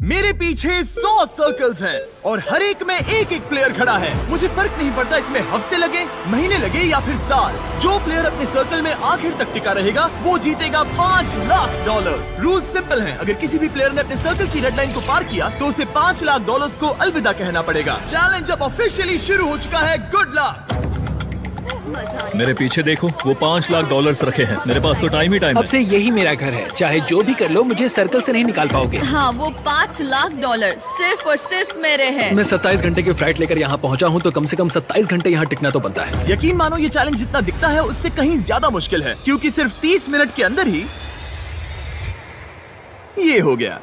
मेरे पीछे 100 सर्कल्स हैं और हर एक में एक एक प्लेयर खड़ा है। मुझे फर्क नहीं पड़ता इसमें हफ्ते लगे, महीने लगे या फिर साल। जो प्लेयर अपने सर्कल में आखिर तक टिका रहेगा वो जीतेगा $5 लाख। रूल सिंपल हैं। अगर किसी भी प्लेयर ने अपने सर्कल की रेड लाइन को पार किया तो उसे $5 लाख को अलविदा कहना पड़ेगा। चैलेंज अब ऑफिशियली शुरू हो चुका है। Good luck. मेरे पीछे देखो, वो $5 लाख रखे हैं। मेरे पास तो टाइम ही टाइम है। अब से यही मेरा घर है। चाहे जो भी कर लो, मुझे सर्कल से नहीं निकाल पाओगे। हाँ, वो $5 लाख सिर्फ और सिर्फ मेरे हैं। मैं 27 घंटे की फ्लाइट लेकर यहाँ पहुँचा हूँ, तो कम से कम 27 घंटे यहाँ टिकना तो बनता है। यकीन मानो ये चैलेंज जितना दिखता है उससे कहीं ज्यादा मुश्किल है, क्योंकि सिर्फ 30 मिनट के अंदर ही ये हो गया।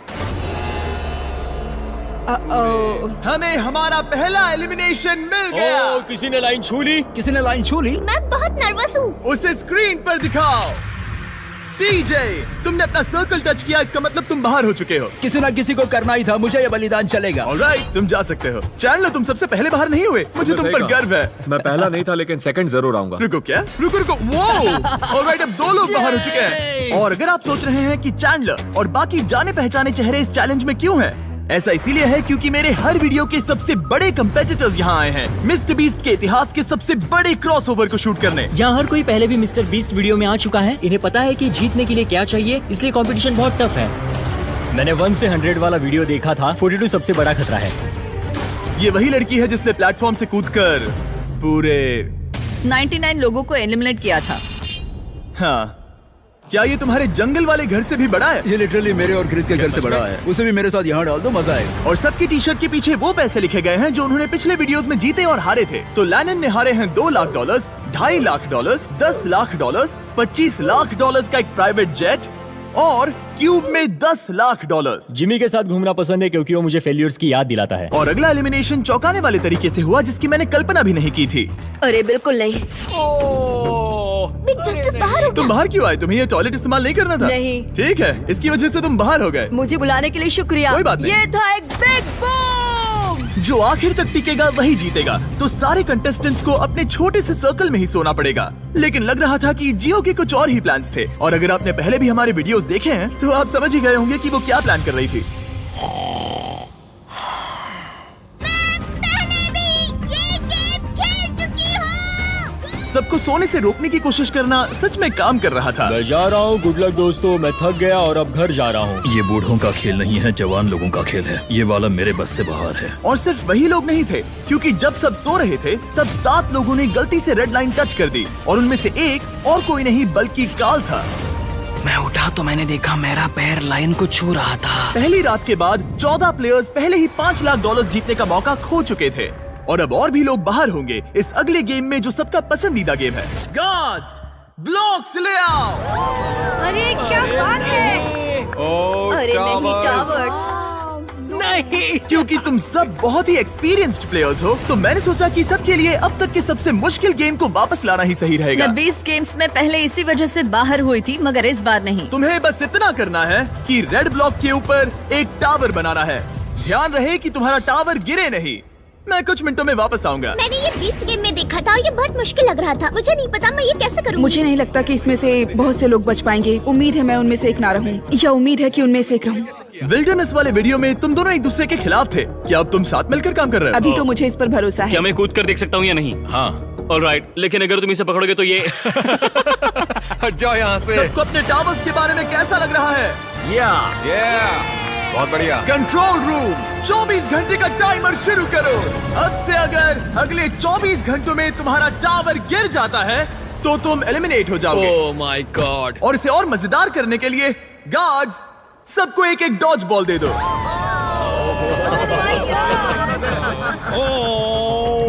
हमें हमारा पहला एलिमिनेशन मिल गया। किसी ने लाइन छू ली। किसी ने लाइन छू ली। मैं बहुत नर्वस हूँ। उसे स्क्रीन पर दिखाओ। टीजे, तुमने अपना सर्कल टच किया, इसका मतलब तुम बाहर हो चुके हो। किसी न किसी को करना ही था, मुझे ये बलिदान चलेगा। ऑलराइट, तुम जा सकते हो। चैनल, तुम सबसे पहले बाहर नहीं हुए। मुझे तुम पर गर्व है। मैं पहला नहीं था, लेकिन सेकंड जरूर आऊंगा। रुको, क्या? रुको। वो ऑलराइट, अब 2 लोग बाहर हो चुके हैं। और अगर आप सोच रहे हैं कि चैंडलर और बाकी जाने पहचाने चेहरे इस चैलेंज में क्यों हैं? ऐसा इसीलिए है क्योंकि मेरे हर वीडियो के सबसे बड़े कंपेटिटर्स यहाँ आए हैं, मिस्टर बीस्ट के इतिहास के सबसे बड़े क्रॉसओवर को शूट करने। यहाँ हर कोई पहले भी मिस्टर बीस्ट वीडियो में आ चुका है। इन्हें पता है कि जीतने के लिए क्या चाहिए, इसलिए कंपटीशन बहुत टफ है। मैंने 1 से 100 वाला वीडियो देखा था। 42 सबसे बड़ा खतरा है। ये वही लड़की है जिसने प्लेटफॉर्म से कूदकर पूरे 99 लोगों को एलिमिनेट किया था। हाँ, क्या ये तुम्हारे जंगल वाले घर से भी बड़ा है? ये लिटरली मेरे और क्रिस के घर से बड़ा है। उसे भी मेरे साथ यहाँ डाल दो, मजा आएगा। और सबकी टी शर्ट के पीछे वो पैसे लिखे गए हैं जो उन्होंने पिछले वीडियोस में जीते और हारे थे। तो लैनन ने हारे हैं $2 लाख, $2.5 लाख, $10 लाख, $25 लाख का एक प्राइवेट जेट और क्यूब में $10 लाख। जिमी के साथ घूमना पसंद है क्योंकि वो मुझे फेल्यूर्स की याद दिलाता है। और अगला एलिमिनेशन चौंकाने वाले तरीके से हुआ, जिसकी मैंने कल्पना भी नहीं की थी। अरे बिल्कुल नहीं। बिग जस्टिस बाहर हो तुम गया। बाहर क्यों आए? तुम्हें ये टॉयलेट इस्तेमाल नहीं करना था? नहीं। ठीक है, इसकी वजह से तुम बाहर हो गए। मुझे बुलाने के लिए शुक्रिया। कोई बात नहीं। ये था एक बिग बूम। जो आखिर तक टिकेगा वही जीतेगा। तो सारे कंटेस्टेंट्स को अपने छोटे से सर्कल में ही सोना पड़ेगा। लेकिन लग रहा था कि जियो के कुछ और ही प्लान्स थे। और अगर आपने पहले भी हमारे वीडियोस देखे हैं तो आप समझ ही गए होंगे कि वो क्या प्लान कर रही थी। सबको सोने से रोकने की कोशिश करना सच में काम कर रहा था। मैं जा रहा हूँ। गुड लक दोस्तों, मैं थक गया और अब घर जा रहा हूँ। ये बूढ़ों का खेल नहीं है, जवान लोगों का खेल है। ये वाला मेरे बस से बाहर है। और सिर्फ वही लोग नहीं थे, क्योंकि जब सब सो रहे थे तब 7 लोगों ने गलती से रेड लाइन टच कर दी। और उनमें से एक और कोई नहीं बल्कि काल था। मैं उठा तो मैंने देखा मेरा पैर लाइन को छू रहा था। पहली रात के बाद 14 प्लेयर्स पहले ही $5 लाख जीतने का मौका खो चुके थे। और अब और भी लोग बाहर होंगे इस अगले गेम में, जो सबका पसंदीदा गेम है। गार्ड्स, ब्लॉक्स ले आओ। अरे क्या बात है। अरे नहीं, टावर्स नहीं। क्योंकि तुम सब बहुत ही एक्सपीरियंस्ड प्लेयर्स हो, तो मैंने सोचा कि सबके लिए अब तक के सबसे मुश्किल गेम को वापस लाना ही सही रहेगा। मैं 20 गेम्स में पहले इसी वजह से बाहर हुई थी, मगर इस बार नहीं। तुम्हें बस इतना करना है कि रेड ब्लॉक के ऊपर एक टावर बनाना है। ध्यान रहे कि तुम्हारा टावर गिरे नहीं। मैं कुछ मिनटों में वापस आऊंगा। मैंने ये बीस्ट गेम में देखा था और ये बहुत मुश्किल लग रहा था। मुझे नहीं पता मैं ये कैसे करूँगी। मुझे नहीं लगता कि इसमें से बहुत से लोग बच पाएंगे। उम्मीद है मैं उनमें से एक ना रहूं, या उम्मीद है कि उनमें से एक रहूं। विल्डरनेस वाले वीडियो में तुम दोनों एक दूसरे के खिलाफ थे। क्या अब तुम साथ मिलकर काम कर रहे हो? अभी तो मुझे इस पर भरोसा है। क्या मैं कूद कर देख सकता हूँ या नहीं? हाँ। ऑलराइट, लेकिन अगर तुम इसे पकड़ोगे तो ये हट जाओ यहाँ से। सबको अपने टावर्स के बारे में कैसा लग रहा है? बहुत बढ़िया। कंट्रोल रूम, 24 घंटे का टाइमर शुरू करो। अब से अगर अगले 24 घंटों में तुम्हारा टावर गिर जाता है तो तुम एलिमिनेट हो जाओगे। ओह माय गॉड। और इसे और मजेदार करने के लिए गार्ड्स, सबको एक एक डॉज बॉल दे दो।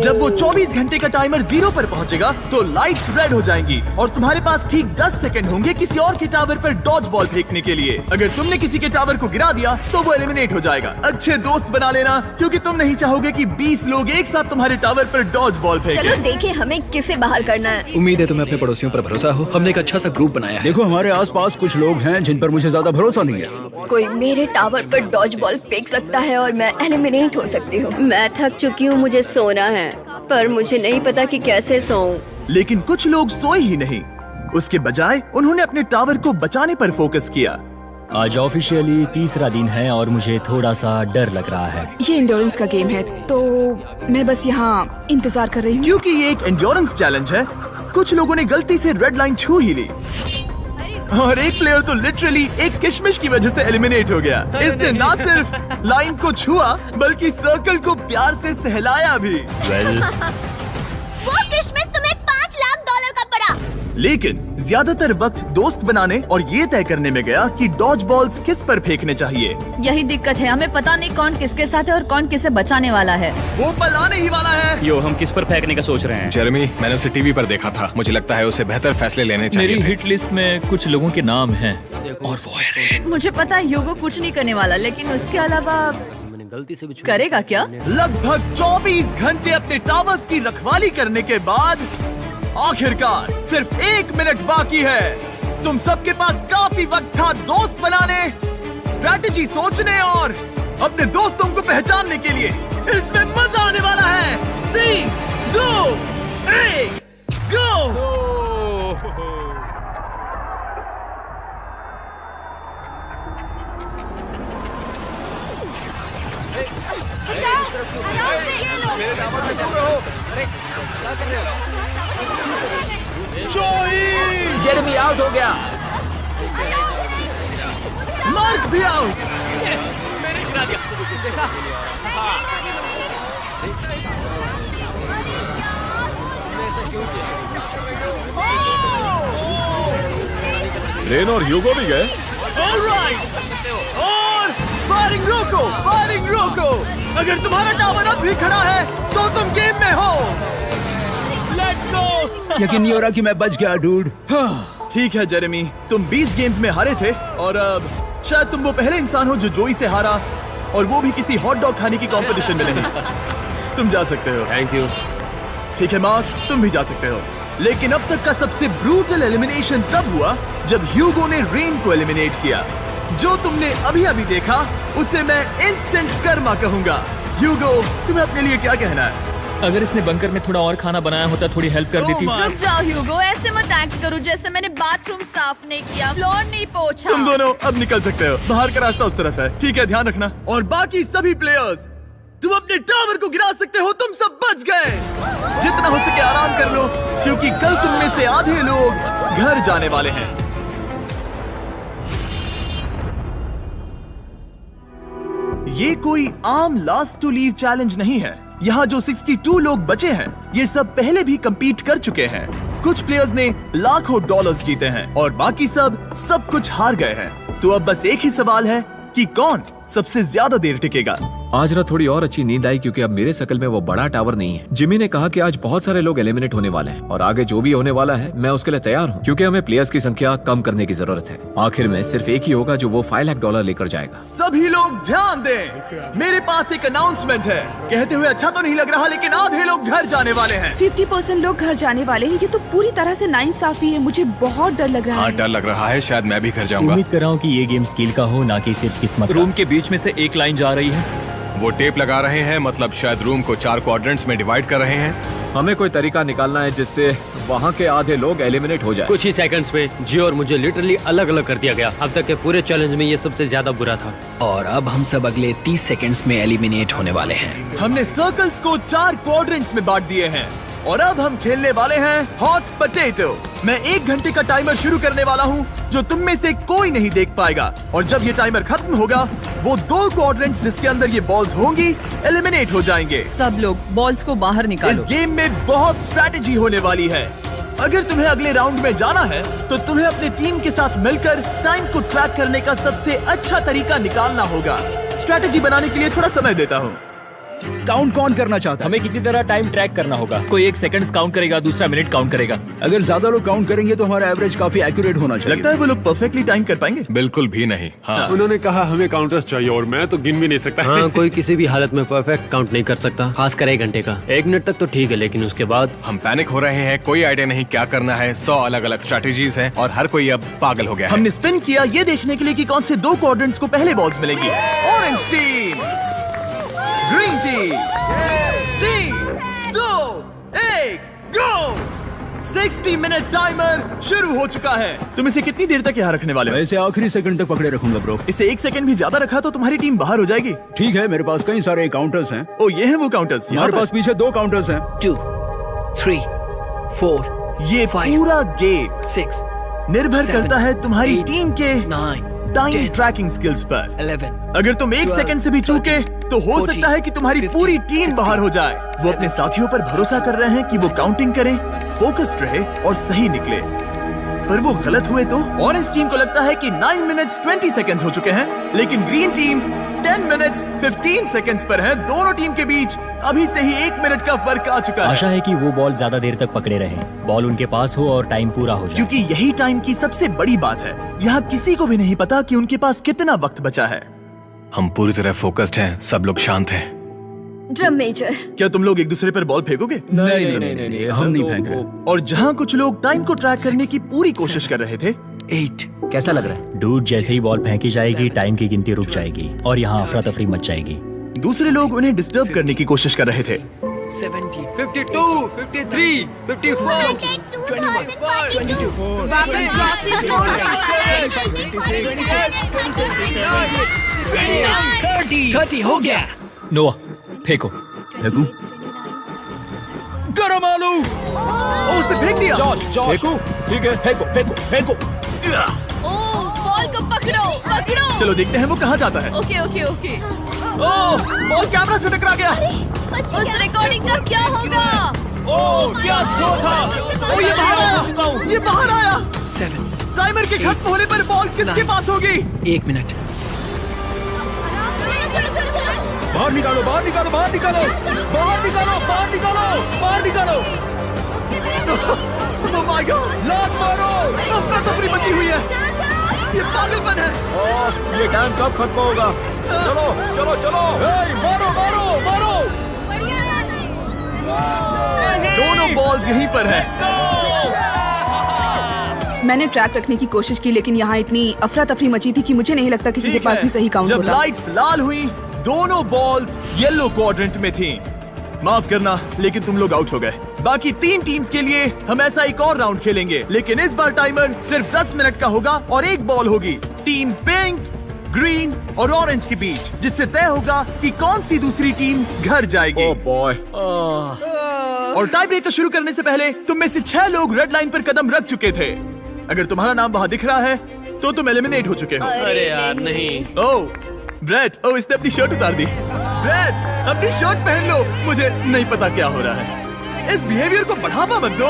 जब वो 24 घंटे का टाइमर 0 पर पहुंचेगा तो लाइट्स रेड हो जाएंगी और तुम्हारे पास ठीक 10 सेकंड होंगे किसी और के टावर पर डॉज बॉल फेंकने के लिए। अगर तुमने किसी के टावर को गिरा दिया तो वो एलिमिनेट हो जाएगा। अच्छे दोस्त बना लेना, क्योंकि तुम नहीं चाहोगे कि 20 लोग एक साथ तुम्हारे टावर पर डॉज बॉल फेंकें। चलो देखें हमें किसे बाहर करना है। उम्मीद है तुम्हें अपने पड़ोसियों पर भरोसा हो। हमने एक अच्छा सा ग्रुप बनाया है। देखो, हमारे आसपास कुछ लोग हैं जिन पर मुझे ज्यादा भरोसा नहीं है। कोई मेरे टावर पर डॉज बॉल फेंक सकता है और मैं एलिमिनेट हो सकती हूँ। मैं थक चुकी हूँ, मुझे सोना है, पर मुझे नहीं पता कि कैसे सोऊं। लेकिन कुछ लोग सोए ही नहीं। उसके बजाय उन्होंने अपने टावर को बचाने पर फोकस किया। आज ऑफिशियली तीसरा दिन है और मुझे थोड़ा सा डर लग रहा है। ये इंड्योरेंस का गेम है तो मैं बस यहाँ इंतजार कर रही हूँ। क्योंकि ये एक एंड्योरेंस चैलेंज है, कुछ लोगों ने गलती से रेड लाइन छू ही ली और एक प्लेयर तो लिटरली एक किशमिश की वजह से एलिमिनेट हो गया। इसने ना सिर्फ लाइन को छुआ बल्कि सर्कल को प्यार से सहलाया भी। वो किशमिश तुम्हें $5 लाख का पड़ा। लेकिन ज्यादातर वक्त दोस्त बनाने और ये तय करने में गया कि डॉज बॉल्स किस पर फेंकने चाहिए। यही दिक्कत है, हमें पता नहीं कौन किसके साथ है और कौन किसे बचाने वाला है। वो पल आने ही वाला है। यो, हम किस पर फेंकने का सोच रहे हैं? जेरेमी, मैंने उसे टीवी पर देखा था। मुझे लगता है उसे बेहतर फैसले लेने चाहिए मेरी थे। हिट लिस्ट में कुछ लोगों के नाम हैं और वो है रेन। मुझे पता है ह्यूगो कुछ नहीं करने वाला, लेकिन उसके अलावा गलती से भी करेगा क्या? लगभग 24 घंटे अपने टावर्स की रखवाली करने के बाद आखिरकार सिर्फ 1 मिनट बाकी है। तुम सबके पास काफी वक्त था दोस्त बनाने, स्ट्रैटेजी सोचने और अपने दोस्तों को पहचानने के लिए। इसमें मजा आने वाला है। 3, 2, 1, गो! जेरेमी आउट हो गया। मार्क भी आउट। रेन और ह्यूगो भी गए। ऑलराइट, और फायरिंग रोको, फायरिंग रोको। अगर तुम्हारा टावर अब भी खड़ा है तो तुम गेम में हो। Let's go. यकीन नहीं हो रहा कि मैं बच गया डूड। ठीक है जेरेमी, तुम 20 गेम्स में हारे थे और अब शायद तुम वो पहले इंसान हो जो जोई से हारा, और वो भी किसी हॉट डॉग खाने की कंपटीशन में नहीं। तुम जा सकते हो। Thank you. ठीक है मार्क, तुम भी जा सकते हो। लेकिन अब तक का सबसे ब्रूटल एलिमिनेशन तब हुआ जब ह्यूगो ने रेन को एलिमिनेट किया। जो तुमने अभी अभी देखा उसे मैं इंस्टेंट कर्मा कहूंगा। ह्यूगो, तुम्हें अपने लिए क्या कहना है? अगर इसने बंकर में थोड़ा और खाना बनाया होता थोड़ी हेल्प कर देती। रुक जाओ ह्यूगो, ऐसे मत एक्ट करो जैसे मैंने बाथरूम साफ नहीं किया, फ्लोर नहीं पोंछा। तुम दोनों अब निकल सकते हो। बाहर का रास्ता उस तरफ है। ठीक है, ध्यान रखना। और बाकी सभी प्लेयर्स, तुम अपने टावर को गिरा सकते हो। तुम सब बच गए। जितना हो सके आराम कर लो, क्योंकि कल तुम में से आधे लोग घर जाने वाले हैं। ये कोई आम लास्ट टू लीव चैलेंज नहीं है। यहाँ जो 62 लोग बचे हैं, ये सब पहले भी compete कर चुके हैं। कुछ प्लेयर्स ने लाखों डॉलर्स जीते हैं और बाकी सब कुछ हार गए हैं। तो अब बस एक ही सवाल है कि कौन सबसे ज्यादा देर टिकेगा। आज रात थोड़ी और अच्छी नींद आई क्योंकि अब मेरे सर्कल में वो बड़ा टावर नहीं है। जिमी ने कहा कि आज बहुत सारे लोग एलिमिनेट होने वाले हैं और आगे जो भी होने वाला है मैं उसके लिए तैयार हूँ, क्योंकि हमें प्लेयर्स की संख्या कम करने की जरूरत है। आखिर में सिर्फ एक ही होगा जो वो $5 लाख लेकर जाएगा। सभी लोग ध्यान दें, मेरे पास एक अनाउंसमेंट है। कहते हुए अच्छा तो नहीं लग रहा, लेकिन आधे लोग घर जाने वाले हैं। 50% लोग घर जाने वाले हैं। ये तो पूरी तरह से नाइंसाफी है। मुझे बहुत डर लग रहा हाँ, है। डर लग रहा है। शायद मैं भी घर जाऊंगा। उम्मीद कर रहा हूँ कि ये गेम स्किल का हो, ना कि सिर्फ किस्मत का। रूम के बीच में से एक लाइन जा रही है। वो टेप लगा रहे हैं, मतलब शायद रूम को 4 क्वाड्रेंट्स में डिवाइड कर रहे हैं। हमें कोई तरीका निकालना है जिससे वहाँ के आधे लोग एलिमिनेट हो जाए। कुछ ही सेकंड्स में जियो और मुझे लिटरली अलग अलग कर दिया गया। अब तक के पूरे चैलेंज में ये सबसे ज्यादा बुरा था। और अब हम सब अगले 30 सेकंड्स में एलिमिनेट होने वाले हैं। हमने सर्कल्स को 4 क्वाड्रेंट्स में बांट दिए हैं और अब हम खेलने वाले हैं हॉट पोटैटो। मैं 1 घंटे का टाइमर शुरू करने वाला हूँ जो तुम में से कोई नहीं देख पाएगा, और जब ये टाइमर खत्म होगा वो 2 क्वाड्रेंट्स जिसके अंदर ये बॉल्स होंगी एलिमिनेट हो जाएंगे। सब लोग बॉल्स को बाहर इस निकालो। गेम में बहुत स्ट्रैटेजी होने वाली है। अगर तुम्हें अगले राउंड में जाना है तो तुम्हें अपने टीम के साथ मिलकर टाइम को ट्रैक करने का सबसे अच्छा तरीका निकालना होगा। स्ट्रैटेजी बनाने के लिए थोड़ा समय देता हूँ। काउंट कौन करना चाहता है? हमें किसी तरह टाइम ट्रैक करना होगा। कोई 1 सेकंड्स काउंट करेगा, दूसरा मिनट काउंट करेगा। अगर ज्यादा लोग काउंट करेंगे तो हमारा एवरेज काफी एक्यूरेट होना चाहिए। लगता है वो लोग परफेक्टली टाइम कर पाएंगे। बिल्कुल भी नहीं। हाँ। उन्होंने कहा हमें काउंटर्स चाहिए और मैं तो गिन भी नहीं सकता। हाँ, कोई किसी भी हालत में परफेक्ट काउंट नहीं कर सकता, खासकर 1 घंटे का। 1 मिनट तक तो ठीक है, लेकिन उसके बाद हम पैनिक हो रहे हैं। कोई आइडिया नहीं क्या करना है। 100 अलग अलग स्ट्रैटेजीज हैं और हर कोई अब पागल हो गया है। हमने स्पिन किया ये देखने के लिए कि कौन से 2 क्वाड्रेंट्स को पहले बॉल्स मिलेंगी। Orange team, green team. 3, 2, 1, गो! 60 मिनट टाइमर शुरू हो चुका है। तुम इसे कितनी देर तक यहाँ रखने वाले हो? मैं इसे आखिरी सेकंड तक पकड़े रखूंगा ब्रो। इसे 1 सेकंड भी ज्यादा रखा तो तुम्हारी टीम बाहर हो जाएगी। ठीक है, मेरे पास कई सारे काउंटर्स हैं। ओ ये हैं वो काउंटर्स। हमारे पास पीछे 2 काउंटर्स हैं। 2, 3, 4, ये 5, पूरा गेम 6 निर्भर 7, करता है तुम्हारी 8, टीम के 9, टाइम 10, ट्रैकिंग स्किल्स पर। 11। अगर तुम 1 सेकंड से भी चूके तो हो 40, सकता है कि तुम्हारी 50, पूरी टीम बाहर हो जाए। वो 70, अपने साथियों पर भरोसा कर रहे हैं कि वो काउंटिंग करें, फोकस्ड रहे और सही निकले, पर वो गलत हुए तो? ऑरेंज टीम को लगता है कि 9 मिनट्स 20 सेकंड्स हो चुके हैं, लेकिन ग्रीन टीम 10 मिनट्स 15 सेकंड्स पर है। दोनों टीम के बीच अभी से ही 1 मिनट का फर्क आ चुका है। आशा है कि वो बॉल ज्यादा देर तक पकड़े रहे, बॉल उनके पास हो और टाइम पूरा हो जाए। क्योंकि यही टाइम की सबसे बड़ी बात है। यहाँ किसी को भी नहीं पता कि उनके पास कितना वक्त बचा है। हम पूरी तरह फोकस्ड हैं, सब लोग शांत हैं। ड्रम मेजर, क्या तुम लोग एक दूसरे पर बॉल फेंकोगे? नहीं, हम नहीं फेंक रहे। और जहाँ कुछ लोग टाइम को ट्रैक करने की पूरी कोशिश कर रहे थे, 8। कैसा लग रहा है? डूड, जैसे ही बॉल फेंकी जाएगी टाइम की गिनती रुक जाएगी और यहाँ अफरा तफरी मच जाएगी। दूसरे लोग उन्हें डिस्टर्ब करने की कोशिश कर रहे थे। 70, 52, 53, 54, 30 हो गया। नोआ, फेंको। फेंकू? गरम आलू। ओ, उसने फेंक दिया। देखो, ठीक है। फेंको। ओ, बॉल को पकड़ो। चलो देखते हैं वो कहाँ जाता है। ओके। ओह, बॉल कैमरा से टकरा गया। उस रिकॉर्डिंग का क्या होगा? क्या थ्रो था? ओ, ये बाहर आया। 7। टाइमर के खत्म होने पर बॉल किसके पास होगी? 1 मिनट। चलो। बाहर निकालो। Oh my God! लात मारो। अफरा तफरी मची हुई है। ये पागलपन है। ये टाइम कब खत्म होगा? चलो। मारो। दोनों बॉल्स यहीं पर है। मैंने ट्रैक रखने की कोशिश की, लेकिन यहाँ इतनी अफरा तफरी मची थी कि मुझे नहीं लगता किसी के ठीक पास है। भी सही काउंट जब होता। लाइट्स लाल हुई, दोनों बॉल्स येलो क्वाड्रेंट में थीं। माफ करना, लेकिन तुम लोग आउट हो गए। बाकी 3 टीम्स के लिए हम ऐसा एक और राउंड खेलेंगे, लेकिन इस बार टाइमर सिर्फ 10 मिनट का होगा और एक बॉल होगी टीम पिंक, ग्रीन और ऑरेंज के बीच, जिससे तय होगा कि कौन सी दूसरी टीम घर जाएगी। Oh boy. और टाई ब्रेकर शुरू करने से पहले तुम में से 6 लोग रेड लाइन पर कदम रख चुके थे। अगर तुम्हारा नाम वहां दिख रहा है तो तुम एलिमिनेट हो चुके हो। अरे यार नहीं। ओह ब्रेट, ओह इसने अपनी शर्ट उतार दी। ब्रेट, अपनी शर्ट पहन लो। मुझे नहीं पता क्या हो रहा है। इस बिहेवियर को बढ़ावा मत दो।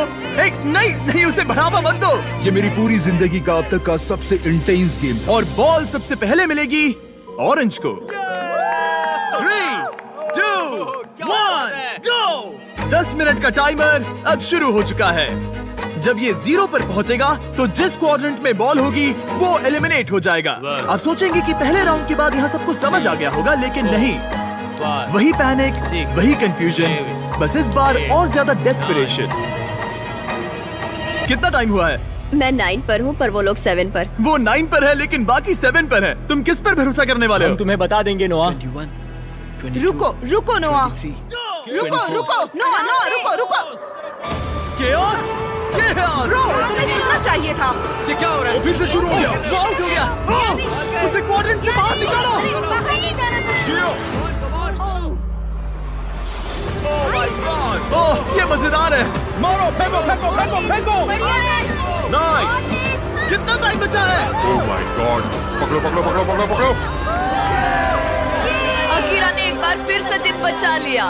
नहीं, उसे बढ़ावा मत दो। ये मेरी पूरी जिंदगी का अब तक का सबसे इंटेंस गेम था। और बॉल सबसे पहले मिलेगी ऑरेंज को। 3, 2, 1, गो। 10 मिनट का टाइमर अब शुरू हो चुका है। जब ये 0 पर पहुंचेगा तो जिस क्वाड्रेंट में बॉल होगी वो एलिमिनेट हो जाएगा। आप सोचेंगे कि पहले राउंड के बाद यहाँ सबको समझ आ गया होगा, लेकिन नहीं। वही पैनिक, वही कंफ्यूजन, बस इस बार और ज्यादा डेस्परेशन। कितना टाइम हुआ है? मैं 9 पर हूँ, पर वो लोग 7 पर। वो 9 पर है, लेकिन बाकी 7 पर है। तुम किस पर भरोसा करने वाले हो? हम तुम्हें बता देंगे नोआ। 21, 22, रुको नोआ। 23, रुको। केओस? ब्रो, तुम्हें सुनना चाहिए था। ये क्या हो रहा है? फिर से शुरू हो गया। वो आउट हो गया। उसे क्वाड्रेंट से बाहर निकालो। ओह, ये मजेदार है। मारो, फेंको। नाइस। कितना टाइम बचा है? Oh my God. पकड़ो। अकीरा ने एक बार फिर से दिन बचा लिया।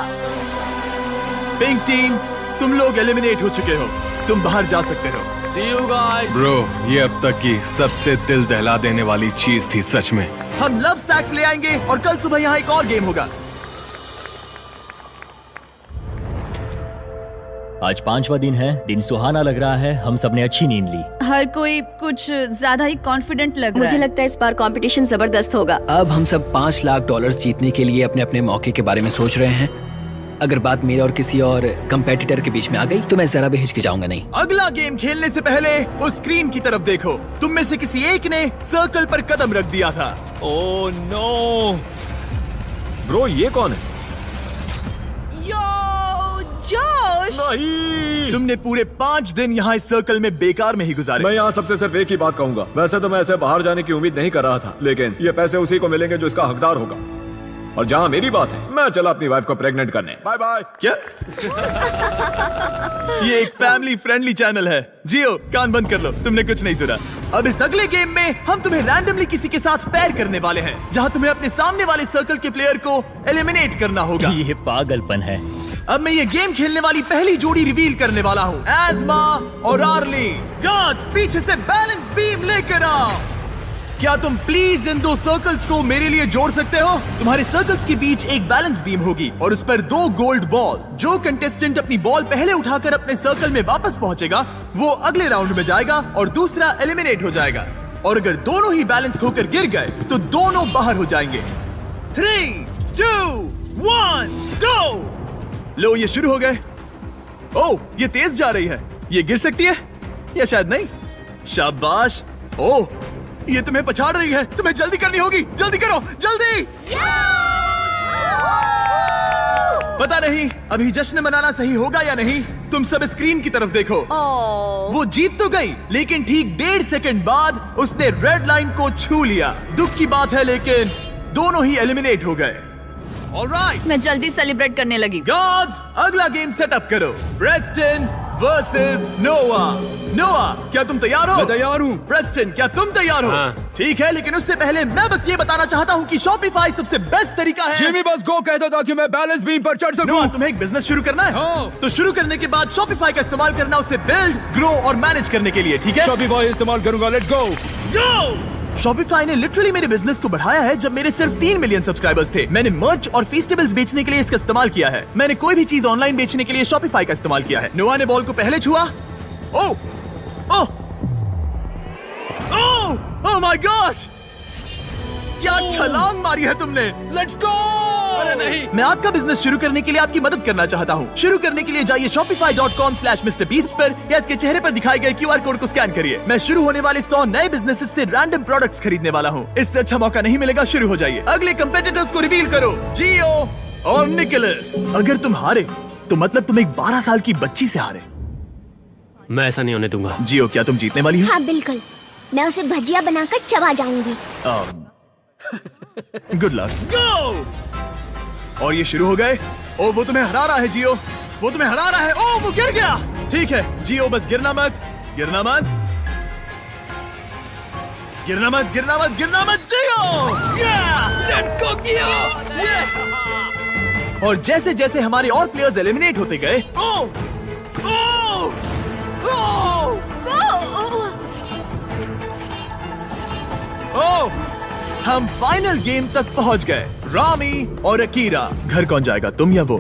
पिंक टीम, तुम लोग एलिमिनेट हो चुके हो। तुम बाहर जा सकते हो। See you guys. ब्रो, ये अब तक की सबसे दिल दहला देने वाली चीज थी सच में। हम लव सैक्स ले आएंगे और कल सुबह यहाँ एक और गेम होगा। आज 5वां दिन है। दिन सुहाना लग रहा है। हम सबने अच्छी नींद ली। हर कोई कुछ ज्यादा ही कॉन्फिडेंट लग रहा मुझे है। लगता है इस बार कंपटीशन जबरदस्त होगा। अब हम सब $5 लाख जीतने के लिए अपने अपने मौके के बारे में सोच रहे हैं। अगर बात मेरे और किसी और कंपेटिटर के बीच में आ गई तो मैं जरा भी हिचकिचाऊंगा नहीं। अगला गेम खेलने से पहले उस स्क्रीन की तरफ देखो। तुम में से किसी एक ने सर्कल पर कदम रख दिया था। Oh no. ब्रो, ये कौन है? यो जोश, नहीं। तुमने पूरे 5 दिन यहाँ इस सर्कल में बेकार में ही गुजारे। मैं यहाँ सबसे सिर्फ एक ही बात कहूंगा, वैसे तो मैं ऐसे बाहर जाने की उम्मीद नहीं कर रहा था, लेकिन ये पैसे उसी को मिलेंगे जो इसका हकदार होगा। और जहाँ मेरी बात है, मैं चला अपनी वाइफ को प्रेग्नेंट करने। Bye bye. क्या? ये एक फैमिली फ्रेंडली चैनल है। जियो, कान बंद कर लो, तुमने कुछ नहीं सुना। अब इस अगले गेम में हम तुम्हें रैंडमली किसी के साथ पैर करने वाले हैं, जहाँ तुम्हें अपने सामने वाले सर्कल के प्लेयर को एलिमिनेट करना होगा। ये पागलपन है। अब मैं ये गेम खेलने वाली पहली जोड़ी रिवील करने वाला हूँ, एज़मा और आर्ली। गार्ड्स, पीछे से बैलेंस बीम लेकर आओ। क्या तुम प्लीज इन 2 सर्कल्स को मेरे लिए जोड़ सकते हो? तुम्हारे सर्कल्स के बीच एक बैलेंस बीम होगी और उस पर 2 गोल्ड बॉल। जो कंटेस्टेंट अपनी बॉल पहले उठाकर अपने सर्कल में वापस पहुंचेगा, वो अगले राउंड में जाएगा और दूसरा एलिमिनेट हो जाएगा। और अगर दोनों ही बैलेंस खोकर गिर गए तो दोनों बाहर हो जाएंगे। 3, 2, 1, गो। लो, ये शुरू हो गए। ओह, ये तेज जा रही है। ये गिर सकती है या शायद नहीं। शाबाश। ओह, ये तुम्हें पछाड़ रही है। तुम्हें जल्दी करनी होगी। जल्दी करो, जल्दी। पता नहीं अभी जश्न मनाना सही होगा या नहीं। तुम सब स्क्रीन की तरफ देखो। वो जीत तो गई, लेकिन ठीक 1.5 सेकंड बाद उसने रेड लाइन को छू लिया। दुख की बात है, लेकिन दोनों ही एलिमिनेट हो गए। ऑलराइट, मैं जल्दी सेलिब्रेट करने लगी। गॉड्स, अगला गेम सेटअप करो। प्रेस्टन वर्सेस नोआ। नोआ, क्या तुम तैयार हो? मैं तैयार हूँ। प्रेस्टन, क्या तुम तैयार हो? हाँ। ठीक है, लेकिन उससे पहले मैं बस ये बताना चाहता हूँ कि शॉपिफाई सबसे बेस्ट तरीका है। जिमी बस गो कहता था कि मैं बैलेंस बीम पर चढ़ सकूं। नोआ, तुम्हें एक बिजनेस शुरू करना है? हाँ। तो शुरू करने के बाद शॉपिफाई का इस्तेमाल करना, उसे बिल्ड, ग्रो और मैनेज करने के लिए, ठीक है? शॉपिफाई इस्तेमाल करूंगा। Let's go. शॉपिफाई ने लिटरली मेरे बिजनेस को बढ़ाया है जब मेरे सिर्फ 3 मिलियन सब्सक्राइबर्स थे। मैंने मर्च और फेस्टिवल्स बेचने के लिए इसका इस्तेमाल किया है। मैंने कोई भी चीज ऑनलाइन बेचने के लिए शॉपिफाई का इस्तेमाल किया है। नोआ ने बॉल को पहले छुआ। ओह ओह ओह ओह माय गॉश, क्या छलांग मारी है तुमने। Let's go. अरे नहीं। मैं आपका बिजनेस शुरू करने के लिए आपकी मदद करना चाहता हूँ। शुरू करने के लिए जाइए shopify.com/MrBeast पर या इसके चेहरे पर दिखाए गए QR कोड को स्कैन करिए। मैं शुरू होने वाले 100 नए बिजनेसेस से रैंडम प्रोडक्ट्स खरीदने वाला हूँ। इससे अच्छा मौका नहीं मिलेगा। शुरू हो जाइए। अगले कंपेटिटर्स को रिवील करो, जियो और निकोलस। अगर तुम हारे तो मतलब तुम एक 12 साल की बच्ची से हारे। मैं ऐसा नहीं होने दूंगा। जियो, क्या तुम जीतने वाली हो? हाँ बिल्कुल, मैं उसे भजिया बनाकर चबा जाऊंगी। Good luck. गो। और ये शुरू हो गए। ओ, वो तुम्हें हरा रहा है जियो, वो तुम्हें हरा रहा है। ओ, वो गिर गया। ठीक है जियो, बस गिरना मत, गिरना मत, गिरना मत, गिरना मत, गिरना मत। जियो, लेट्स गो जियो। और जैसे जैसे हमारे और प्लेयर्स एलिमिनेट होते गए, ओ ओ ओ हम फाइनल गेम तक पहुंच गए। रामी और अकीरा। घर कौन जाएगा, तुम या वो?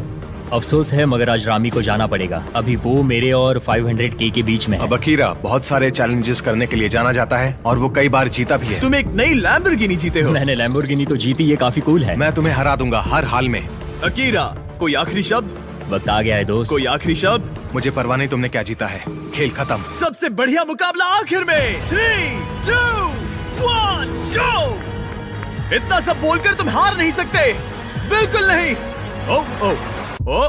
अफसोस है, मगर आज रामी को जाना पड़ेगा। अभी वो मेरे और 500K के बीच में है। अब अकीरा बहुत सारे चैलेंजेस करने के लिए जाना जाता है और वो कई बार जीता भी है। तुम एक नई लैम्बोर्गिनी जीते हो। मैंने लैम्बोर्गिनी तो जीती, ये काफी कूल है। मैं तुम्हें हरा दूंगा हर हाल में। अकीरा, कोई आखिरी शब्द? वक्त आ गया है दोस्त। कोई आखिरी शब्द? मुझे परवाह नहीं तुमने क्या जीता है। खेल खत्म। सबसे बढ़िया मुकाबला आखिर में। 3, 2, 1, गो। इतना सब बोलकर तुम हार नहीं सकते, बिल्कुल नहीं। ओ ओ ओ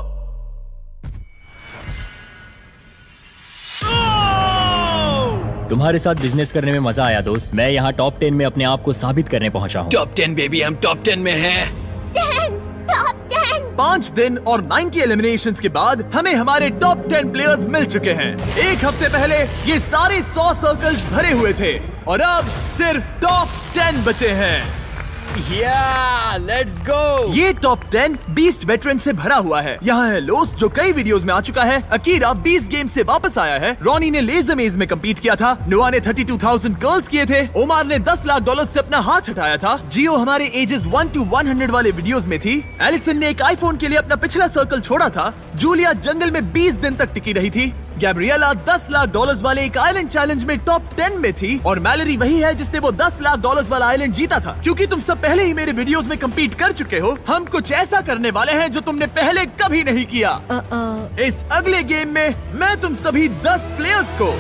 तुम्हारे साथ बिजनेस करने में मजा आया दोस्त। मैं यहाँ टॉप 10 में अपने आप को साबित करने पहुंचा हूँ। टॉप 10 बेबी, हम टॉप 10 में हैं। 5 दिन और 90 एलिमिनेशंस के बाद हमें हमारे टॉप 10 प्लेयर्स मिल चुके हैं। एक हफ्ते पहले ये सारे 100 सर्कल्स भरे हुए थे और अब सिर्फ टॉप 10 बचे हैं। Let's go. ये टॉप 10 बीस्ट वेटरन से भरा हुआ है। यहाँ है लोस, जो कई वीडियोस में आ चुका है। अकीरा 20 गेम से वापस आया है। रॉनी ने लेजर मेज में कम्पीट किया था। नोआ ने 32,000 कर्ल्स किए थे। ओमार ने $10 लाख से अपना हाथ हटाया था। जियो हमारे एजेस 1 to 100 वाले वीडियोस में थी। एलिसन ने एक आईफोन के लिए अपना पिछला सर्कल छोड़ा था। जूलिया जंगल में 20 दिन तक टिकी रही थी। गैब्रिएला $10 लाख वाले एक आइलैंड चैलेंज में टॉप 10 में थी। और मैलरी वही है जिसने वो $10 लाख वाला आइलैंड जीता था। क्योंकि तुम सब पहले ही मेरे वीडियोस में कम्पीट कर चुके हो, हम कुछ ऐसा करने वाले हैं जो तुमने पहले कभी नहीं किया। इस अगले गेम में मैं तुम सभी 10 प्लेयर्स को